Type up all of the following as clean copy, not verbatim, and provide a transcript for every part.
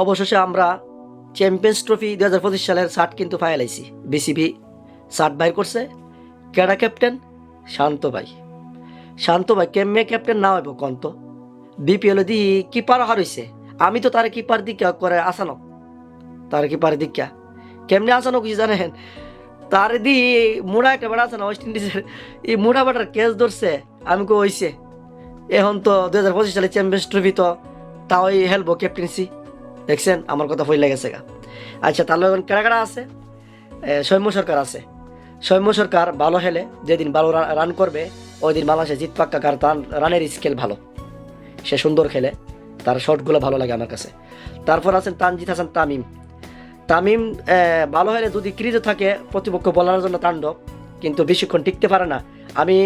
অবশেষে আমরা champions trophy 2025 সালের শার্ট কিন্তু ফাইলাইছি। বিসিবি শার্ট বাইর করছে। কেডা ক্যাপ্টেন? শান্ত ভাই। শান্ত ভাই কেমনে ক্যাপ্টেন না হইব কন্ত? বিপিএল দি কিপার হারাইছে। আমি তো তার কিপার দিকে করে আসানো, তার কিপার দিকা কেমনে আসানো কি জানেন? তার দি মুড়া একটা বেড়া আছে না ওয়েস্ট ইন্ডিজের, এই মুড়া বেটার ক্যাচ ধরছে। আমি কো হইছে এখন তো 2025 সালে চ্যাম্পিয়ন্স ট্রফি তো তাওই হেলবো ক্যাপ্টেন্সি। দেখছেন আমার কথা ফইলা গেছে গা। আচ্ছা তাহলে এখন কেডা কেডা আছে? সৌম্য সরকার আছে। সৌম্য সরকার ভালো খেলে, যেদিন ভালো রান করবে ওই দিন বাংলাদেশে জিত পাক্কা, কারণ তার রানের স্কেল ভালো, সে সুন্দর খেলে, তার শটগুলো ভালো লাগে আমার কাছে। তারপর আছেন তানজিদ হাসান তামিম। তামিম ভালো হলে যদি ক্রিজে থাকে প্রতিপক্ষ বলার জন্য তাণ্ডব, কিন্তু বেশিক্ষণ টিকতে পারে না। আমি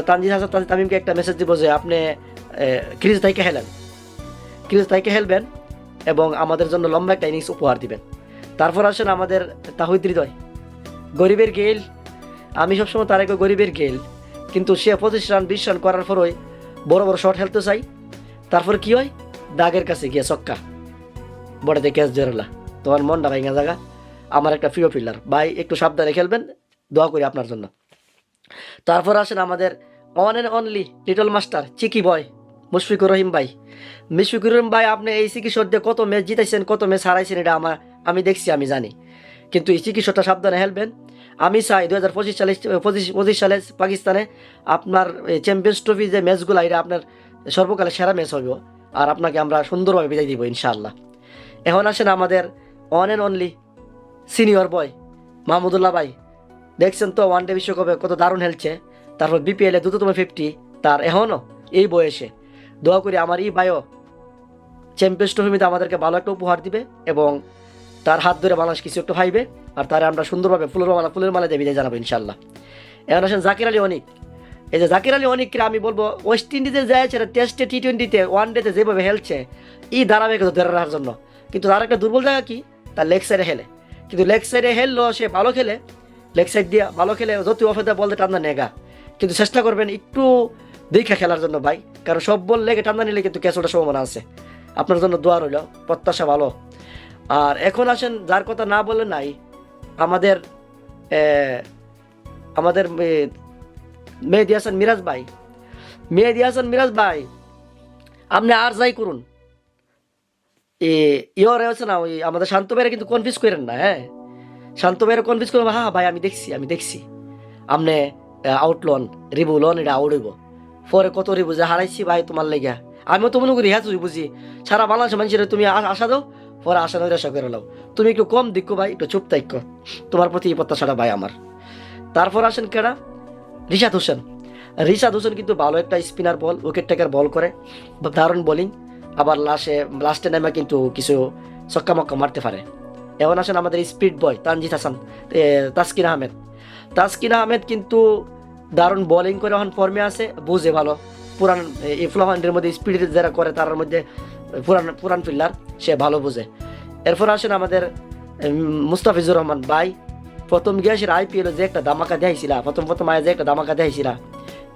তানজিদ হাসান তামিমকে একটা মেসেজ দিব যে আপনি ক্রিজ থেকে খেলেন, ক্রিজ থেকে খেলবেন এবং আমাদের জন্য লম্বা একটা ইনিংস উপহার দিবেন। তারপর আসেন আমাদের তাহিদ হৃদয়, গরিবের গেইল। আমি সবসময় তার একটা গরিবের গেইল, কিন্তু সে 25 রান 20 রান করার পরই বড় বড় শট খেলতে চাই। তারপর কি হয়? দাগের কাছে গিয়ে ছক্কা, বড়াতে ক্যাচ জেরালা, তোমার মনটা ভাঙা জায়গা। আমার একটা প্রিয় ফিল্ডার ভাই, একটু সাবধানে খেলবেন, দোয়া করি আপনার জন্য। তারপর আসেন আমাদের one and only little master cheeky boy Mushfiqur Rahim ভাই। মুশফিকুর রহিম ভাই, আপনি এই চিকি শট দিয়ে কত ম্যাচ জিতাইছেন, কত ম্যাচ হারাইছেন, এটা আমি দেখছি, আমি জানি। কিন্তু এই চিকি শটটা সাবধানে খেলবেন। আমি চাই 2025 সালে পাকিস্তানে আপনার চ্যাম্পিয়ন্স ট্রফি যে ম্যাচগুলো, এটা আপনার সর্বকালের সেরা ম্যাচ হবে, আর আপনাকে আমরা সুন্দরভাবে বিদায় দিব ইনশাআল্লাহ। এখন আসেন আমাদের ওয়ান অ্যান্ড অনলি সিনিয়র বয় মাহমুদুল্লাহ ভাই। দেখছেন তো ওয়ানডে বিশ্বকাপে কত দারুণ খেলছে। তারপর বিপিএলে দ্রুততম 50 তার এখনও এই বয়সে। দোয়া করি আমার এই ভাইও চ্যাম্পিয়ন্স ট্রফিতে আমাদেরকে ভালো একটা উপহার দিবে এবং তার হাত ধরে বাংলাদেশ কিছু একটু পাইবে, আর তারা আমরা সুন্দরভাবে ফুলের মালা দিয়ে বিদায় জানাবো ইনশাল্লাহ। এখন আসেন জাকির আলী অনিক। এই যে জাকির আলী অনিককে আমি বলবো ওয়েস্ট ইন্ডিজে যাইছে টেস্টে, টি-20তে, ওয়ানডেতে যেভাবে খেলছে এই ধারাবাহিকতা ধরে রাখার জন্য, কিন্তু তার একটা দুর্বল জায়গা কি? তার লেগ সাইডে খেলে। কিন্তু লেগ সাইডে খেললো সে ভালো খেলে, লেগ সাইড দিয়ে ভালো খেলে, যত অফে বলতে টান্দা নেগা। কিন্তু চেষ্টা করবেন একটু দেখা খেলার জন্য ভাই, কারণ সব বল লেগে টান্দা নিলে কিন্তু ক্যাচ ওঠার সম্ভাবনা আছে। আপনার জন্য দোয়া রইল, প্রত্যাশা ভালো। আর এখন আসেন যার কথা না বলে নাই, আমাদের আমাদের মেহেদী হাসান মিরাজ ভাই। মেহেদী হাসান মিরাজ ভাই, আপনি আর যাই করুন, ইয়রে আছে না, ওই আমাদের শান্ত ভাইরা কিন্তু কনফিউজ করেন না। হ্যাঁ, শান্ত ভাইরা কনফিউজ করবেন, হ্যাঁ ভাই আমি দেখছি আপনি আউট লন, রিবু লন, এটা আউট হইব। পরে কত রিবু যে হারাইছি ভাই তোমার লেগে। আমিও তো মনে করি হ্যাঁ তুই বুঝি সারা বাংলাদেশের মানুষের তুমি আশা দাও, পরে আশা নৈরাশা করে লাও। তুমি একটু কম দিক্ষ ভাই, একটু চুপ থাইক্য, তোমার প্রতি এই প্রত্যাশাটা ভাই আমার। তারপর আসেন কেডা? রিশাদ হোসেন। রিশাদ হোসেন কিন্তু ভালো একটা স্পিনার বল, উইকেট টেকার বল করে, দারুণ বোলিং, আবার লাস্টে নেমে কিন্তু কিছু ছক্কা মক্কা মারতে পারে। এখন আসেন আমাদের স্পিড বয় তানজিদ হাসান, তাসকিন আহমেদ। তাসকিন আহমেদ কিন্তু দারুণ বোলিং করে, এখন ফর্মে আছে, বুঝে ভালো। পুরান ইফ্লোহান্ডের মধ্যে স্পিড যারা করে তার মধ্যে পুরান ফিল্ডার, সে ভালো বুঝে। এরপর আসেন আমাদের মুস্তাফিজুর রহমান ভাই। প্রথম গিয়েছিল আইপিএল যে একটা ধামাকা দেখাইছিল, প্রথম আয় যে একটা ধামাকা দেখাইছিল,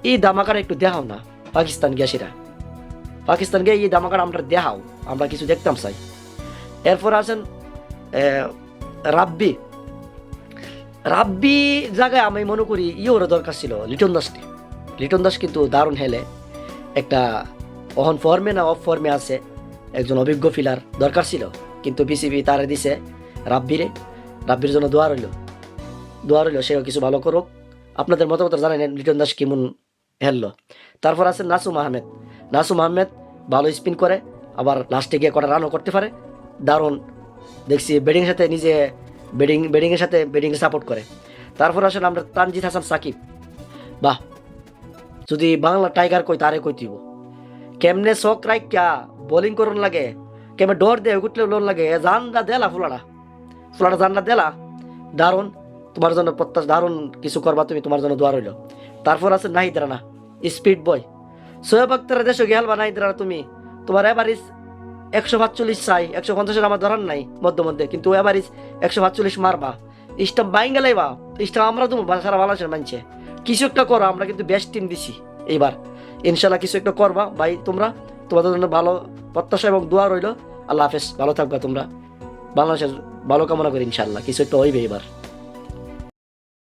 এই ধামাকাটা একটু দেখাও না পাকিস্তান গিয়েছিলা। পাকিস্তান গিয়ে এই ধামাকাটা আমরা দেখাও, আমরা কিছু দেখতাম চাই। এরপর আছেন রাব্বি। রাব্বি জায়গায় আমি মনে করি ইওর দরকার ছিল লিটন দাসকে। লিটন দাস কিন্তু দারুণ হেলে, একটা অহন ফর্মে না অফ ফর্মে আছে, একজন অভিজ্ঞ ফিলার দরকার ছিল, কিন্তু বিসিবি তারে দিছে রাব্বিরে। রাব্বির জন্য দোয়া রইল, সেও কিছু ভালো করুক। আপনাদের মতামত জানেন লিটন দাস কেমন হেললো। তারপর আছে নাসুম আহমেদ। নাসুম আহমেদ ভালো স্পিন করে, আবার লাস্টে গিয়ে কটা রানও করতে পারে, দারুণ দেখছি। ব্যাটিংয়ের সাথে নিজে ব্যাটিংয়ের সাথে ব্যাটিংয়ে সাপোর্ট করে। তারপর আসেন আমরা তানজিদ হাসান সাকিব। বাহ, যদি বাংলা টাইগার কই তারে কই দিব, কেমনে শখ রাইকা বোলিং করুন লাগে, কেমনে ডর দেয় উঠলে লোন লাগে, জানটা দেলা ফুলাটা জানটা দেলা, দারুণ। তোমার জন্য প্রত্যাশা, দারুণ কিছু করবা তুমি, তোমার জন্য দোয়া রইল। তারপর আছে নাহিদ রানা, স্পিড বয়। সোয়েব আক্তারের দেশে গেলবা নাহিদ রানা, তুমি তোমার এভারেজ 145 চাই, 150 আমার ধরার নাই মধ্যে, কিন্তু এভারেজ 145 মারবা, স্টাম্প বাইং গেলাইবা, স্টাম্প আমরা তুমি সারা বাংলাদেশের মানছে। কিছু একটা করো, আমরা কিন্তু বেস্ট টিম দিছি এইবার, ইনশাল্লাহ কিছু একটা করবা ভাই তোমরা, তোমাদের জন্য ভালো প্রত্যাশা এবং দোয়া রইল। আল্লাহ হাফেজ, ভালো থাকবে তোমরা। বাংলাদেশের ভালো কামনা করি, ইনশাল্লাহ কিছু একটা হইবে এবার।